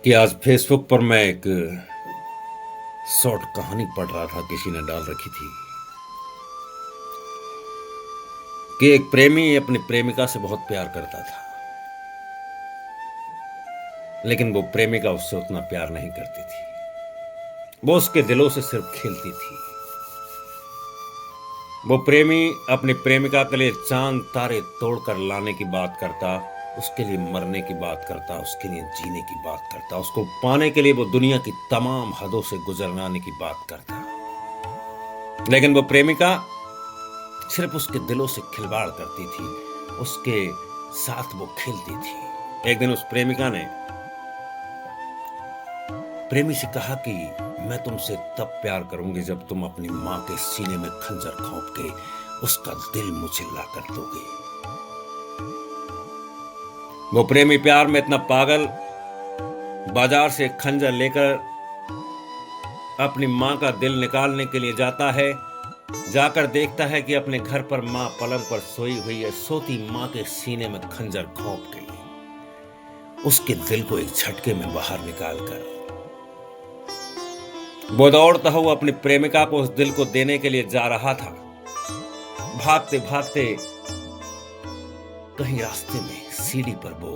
कि आज फेसबुक पर मैं एक शॉर्ट कहानी पढ़ रहा था। किसी ने डाल रखी थी कि एक प्रेमी अपनी प्रेमिका से बहुत प्यार करता था, लेकिन वो प्रेमिका उससे उतना प्यार नहीं करती थी। वो उसके दिलों से सिर्फ खेलती थी। वो प्रेमी अपनी प्रेमिका के लिए चांद तारे तोड़कर लाने की बात करता, उसके लिए मरने की बात करता, उसके लिए जीने की बात करता, उसको पाने के लिए वो दुनिया की तमाम हदों से गुजरने की बात करता। लेकिन वो प्रेमिका सिर्फ उसके दिलों से खिलवाड़ करती थी, उसके साथ वो खेलती थी। एक दिन उस प्रेमिका ने प्रेमी से कहा कि मैं तुमसे तब प्यार करूंगी जब तुम अपनी मां के सीने में खंजर घोंप के उसका दिल मुझे ला कर दोगे। वो प्रेमी प्यार में इतना पागल बाजार से खंजर लेकर अपनी मां का दिल निकालने के लिए जाता है। जाकर देखता है कि अपने घर पर मां पलंग पर सोई हुई है। सोती मां के सीने में खंजर घोंप के उसके दिल को एक झटके में बाहर निकालकर वो दौड़ता हुआ अपनी प्रेमिका को उस दिल को देने के लिए जा रहा था। भागते भागते कहीं रास्ते में सीढ़ी पर वो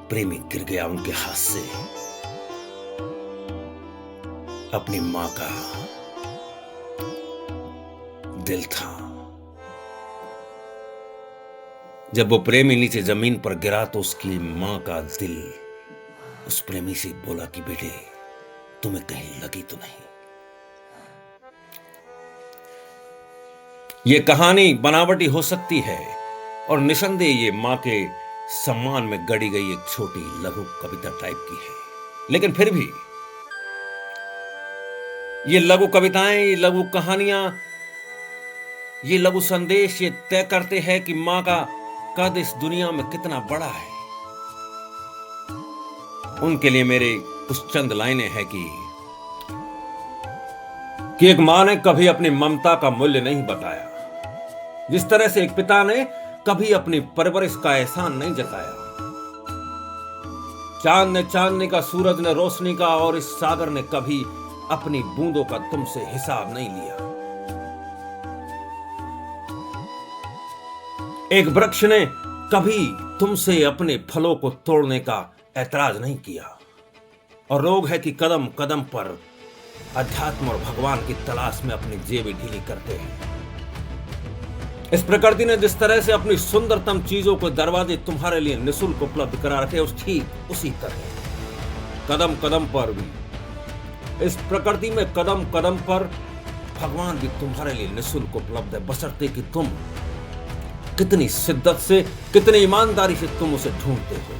प्रेमी गिर गया। उनके हाथ से अपनी मां का दिल था। जब वो प्रेमी नीचे जमीन पर गिरा तो उसकी मां का दिल उस प्रेमी से बोला कि बेटे, तुम्हें कहीं लगी तो नहीं। ये कहानी बनावटी हो सकती है और निसंदेह ये मां के सम्मान में गढ़ी गई एक छोटी लघु कविता टाइप की है, लेकिन फिर भी ये लघु कविताएं, ये लघु कहानियां, ये लघु संदेश ये तय करते हैं कि मां का कद इस दुनिया में कितना बड़ा है। उनके लिए मेरे कुछ चंद लाइनें हैं कि एक मां ने कभी अपनी ममता का मूल्य नहीं बताया, जिस तरह से एक पिता ने कभी अपनी परवरिश का एहसान नहीं जताया। चांद ने चांदनी का, सूरज ने रोशनी का, और इस सागर ने कभी अपनी बूंदों का तुमसे हिसाब नहीं लिया। एक वृक्ष ने कभी तुमसे अपने फलों को तोड़ने का ऐतराज नहीं किया। और रोग है कि कदम कदम पर अध्यात्म और भगवान की तलाश में अपनी जेबें ढीली करते हैं। इस प्रकृति ने जिस तरह से अपनी सुंदरतम चीजों को दरवाजे तुम्हारे लिए निःशुल्क उपलब्ध करा रखे, उस ठीक उसी तरह कदम कदम पर भी इस प्रकृति में कदम कदम पर भगवान भी तुम्हारे लिए निःशुल्क उपलब्ध है, बशर्ते कि तुम कितनी शिद्दत से, कितनी ईमानदारी से तुम उसे ढूंढते हो।